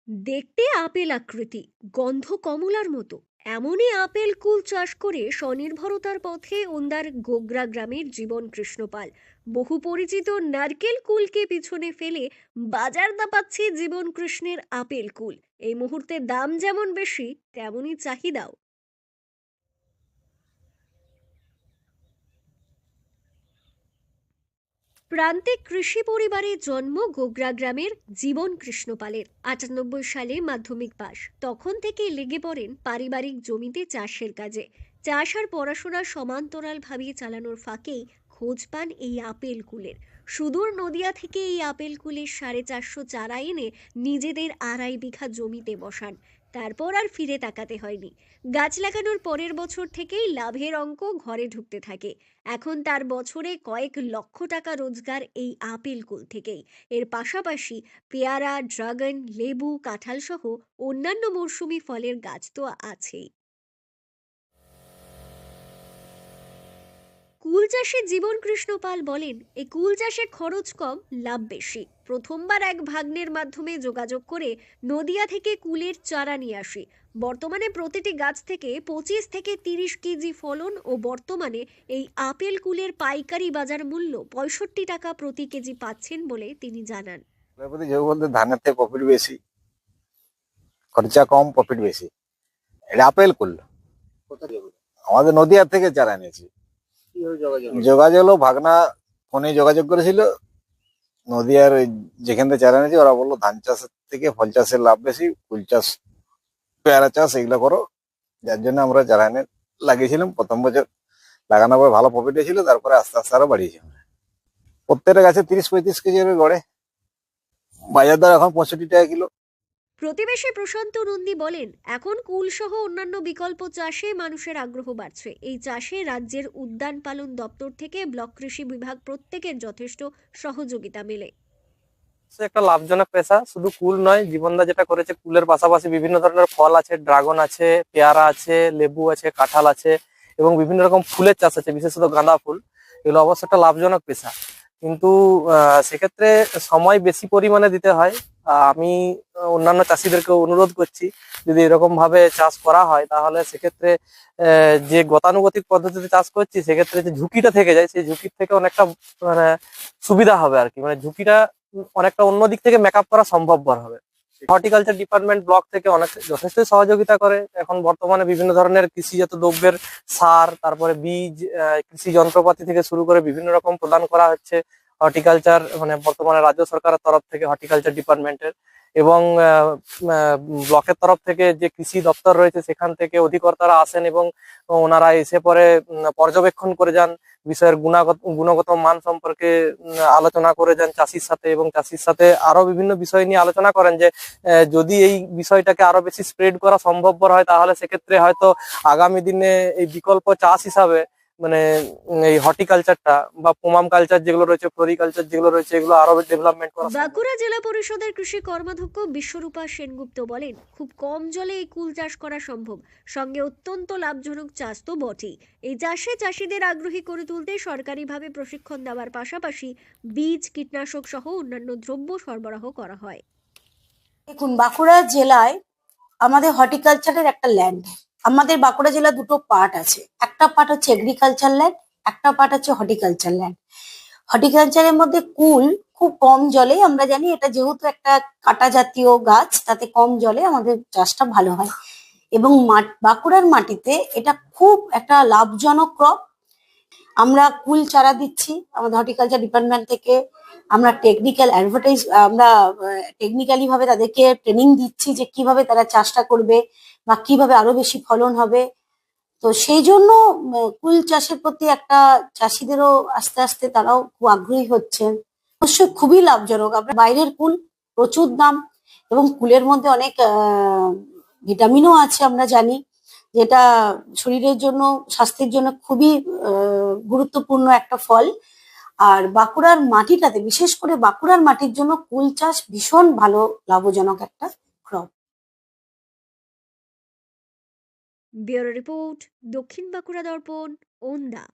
দেখতে আপেল আকৃতি, গন্ধ কমলার মতো এমনই আপেল কুল চাষ করে স্বনির্ভরতার পথে ওন্দার গোগরা গ্রামের জীবন কৃষ্ণপাল। বহু পরিচিত নারকেল কুলকে পিছনে ফেলে বাজার দাপাচ্ছে জীবন কৃষ্ণের আপেল কুল। এই মুহূর্তে দাম যেমন বেশি, তেমনই চাহিদাও। প্রান্তিক কৃষি পরিবারে জন্ম গোগরা গ্রামের জীবন কৃষ্ণপালের। 98 সালে মাধ্যমিক পাশ, তখন থেকেই লেগে পড়েন পারিবারিক জমিতে চাষের কাজে। চাষ আর পড়াশোনা সমান্তরালভাবে চালানোর ফাঁকেই খোঁজ পান এই আপেল কুলের। সুদূর নদিয়া থেকে এই আপেল কুলের 450 চারা এনে নিজেদের 2.5 বিঘা জমিতে বসান। তারপর আর ফিরে তাকাতে হয়নি। গাছ লাগানোর পরের বছর থেকেই লাভের অঙ্ক ঘরে ঢুকতে থাকে। এখন তার বছরে কয়েক লক্ষ টাকা রোজগার এই আপেল কুল থেকেই। এর পাশাপাশি পেয়ারা, ড্রাগন, লেবু, কাঁঠাল সহ অন্যান্য মৌসুমী ফলের গাছ তো আছেই। কুল চাষে জীবন কৃষ্ণ পাল বলেন, এই কুল চাষে খরচ কম, লাভ বেশি। প্রথমবার এক ভাগ্নের মাধ্যমে যোগাযোগ করে নদিয়া থেকে কুলের চারা নিয়ে আসি। বর্তমানে প্রতিটি গাছ থেকে 25 থেকে 30 কেজি ফলন ও বর্তমানে এই আপেল কুলের পাইকারি বাজার মূল্য 65 টাকা প্রতি কেজি পাচ্ছেন বলে তিনি জানান। বলতে ধানের থেকে প্রফিট বেশি, খরচা কম, প্রফিট বেশি। এটা আপেল কুল আমাদের নদিয়া থেকে চারা নিয়েছি। যোগাযোগ হলো ভাগনা ফোনে যোগাযোগ করেছিল নদিয়ার যেখান থেকে চারা নিয়েছি। ওরা বললো ধান চাষের থেকে ফল চাষের লাভ বেশি, কুল চাষ, পেয়ারা চাষ এগুলো করো। যার জন্য আমরা চারা এনে লাগিয়েছিলাম। প্রথম বছর লাগানোর পর ভালো প্রফিট হয়েছিল, তারপরে আস্তে আস্তে আরো বাড়িয়েছি। প্রত্যেকটা গাছে 30-35 কেজি করে গড়ে। বাজার দর এখন 65 টাকা কিলো। প্রতিবেশী প্রশান্ত নন্দী বলেন, এখন কুল সহ অন্যান্য বিকল্প চাষে মানুষের আগ্রহ বাড়ছে। এই চাষে রাজ্যের উদ্যান পালন দপ্তর থেকে ব্লক কৃষি বিভাগ প্রত্যেকের যথেষ্ট সহযোগিতা মেলে। একটা লাভজনক পেশা। শুধু কুল নয়, জীবনদা যেটা করেছে কুলের পাশাপাশি বিভিন্ন ধরনের ফল আছে, ড্রাগন আছে, পেয়ারা আছে, লেবু আছে, কাঁঠাল আছে এবং বিভিন্ন রকম ফুলের চাষ আছে, বিশেষত গাঁদা ফুল। এগুলো অবশ্য একটা লাভজনক পেশা, কিন্তু সেক্ষেত্রে সময় বেশি পরিমাণে দিতে হয়। আমি অন্যান্য চাষিদেরকে অনুরোধ করছি, যদি এরকম ভাবে চাষ করা হয় তাহলে সেক্ষেত্রে যে গতানুগতিক পদ্ধতিতে চাষ করছি সেক্ষেত্রে যে ঝুঁকিটা থেকে যায়, সেই ঝুঁকির থেকে অনেকটা মানে সুবিধা হবে আর কি। মানে ঝুঁকিটা অনেকটা অন্য দিক থেকে মেকআপ করা সম্ভবপর হবে। হর্টিকালচার ডিপার্টমেন্ট ব্লক থেকে অনেক যথেষ্ট সহযোগিতা করে। এখন বর্তমানে বিভিন্ন ধরনের কৃষিজাত দ্রব্যের সার, তারপরে বীজ, কৃষি যন্ত্রপাতি থেকে শুরু করে বিভিন্ন রকম প্রদান করা হচ্ছে হর্টিকালচার, মানে বর্তমানে রাজ্য সরকারের তরফ থেকে হর্টিকালচার ডিপার্টমেন্টের এবং ব্লকের তরফ থেকে যে কৃষি দপ্তর রয়েছে সেখান থেকে অধিকর্তারা আসেন এবং ওনারা এসে পরে পর্যবেক্ষণ করে যান, বিষয়ের গুণগত মান সম্পর্কে আলোচনা করে যান চাষির সাথে, এবং চাষির সাথে আরো বিভিন্ন বিষয় নিয়ে আলোচনা করেন যে যদি এই বিষয়টাকে আরো বেশি স্প্রেড করা সম্ভবপর হয় তাহলে সেক্ষেত্রে হয়তো আগামী দিনে এই বিকল্প চাষ হিসাবে মানে এই হর্টিকালচারটা বা পোমাম কালচার যেগুলো রয়েছে, ফ্লোরিকালচার যেগুলো রয়েছে, এগুলো আরো ডেভেলপমেন্ট করা। বাঁকুড়া জেলা পরিষদের কৃষি কর্মাধ্যক্ষ বিশ্বরূপা সেনগুপ্ত বলেন, খুব কম জলে এই কুল চাষ করা সম্ভব, সঙ্গে অত্যন্ত লাভজনক চাষ তো বটেই। এই চাষে চাষিদের আগ্রহী করে তুলতে সরকারিভাবে প্রশিক্ষণ দেওয়ার পাশাপাশি বীজ, কীটনাশক সহ অন্যান্য দ্রব্য সরবরাহ করা হয়। দেখুন, বাঁকুড়া জেলায় আমাদের হর্টিকালচারের একটা ল্যান্ড। আমাদের বাঁকুড়া জেলা দুটো পার্ট আছে, একটা পার্ট হচ্ছে এগ্রিকালচার ল্যান্ড, একটা পার্ট হচ্ছে হর্টিকালচার ল্যান্ড। হর্টিকালচারের মধ্যে কুল খুব কম জলে, আমরা জানি এটা যেহেতু একটা কাঁটা জাতীয় গাছ, তাতে কম জলে আমাদের চাষটা ভালো হয় এবং বাঁকুড়ার মাটিতে এটা খুব একটা লাভজনক ক্রপ। আমরা কুল চারা দিচ্ছি আমাদের হর্টিকালচার ডিপার্টমেন্ট থেকে। আমরা টেকনিক্যালি ভাবে তাদেরকে ট্রেনিং দিচ্ছি যে কিভাবে তারা চাষটা করবে বা কিভাবে আরো বেশি ফলন হবে। তো সেই জন্য কুল চাষের প্রতি একটা চাষিদেরও আস্তে আস্তে তারাও খুব আগ্রহী হচ্ছেন। অবশ্যই খুবই লাভজনক। আমরা বাইরের কুল প্রচুর দাম এবং কুলের মধ্যে অনেক ভিটামিনও আছে আমরা জানি, যেটা শরীরের জন্য, স্বাস্থ্যের জন্য খুবই গুরুত্বপূর্ণ একটা ফল। আর বাঁকুড়ার মাটিটাতে, বিশেষ করে বাঁকুড়ার মাটির জন্য কুল চাষ ভীষণ ভালো লাভজনক একটা ক্রপ। ব্যুরো রিপোর্ট, দক্ষিণ বাঁকুড়া দর্পণ, ওন্দা।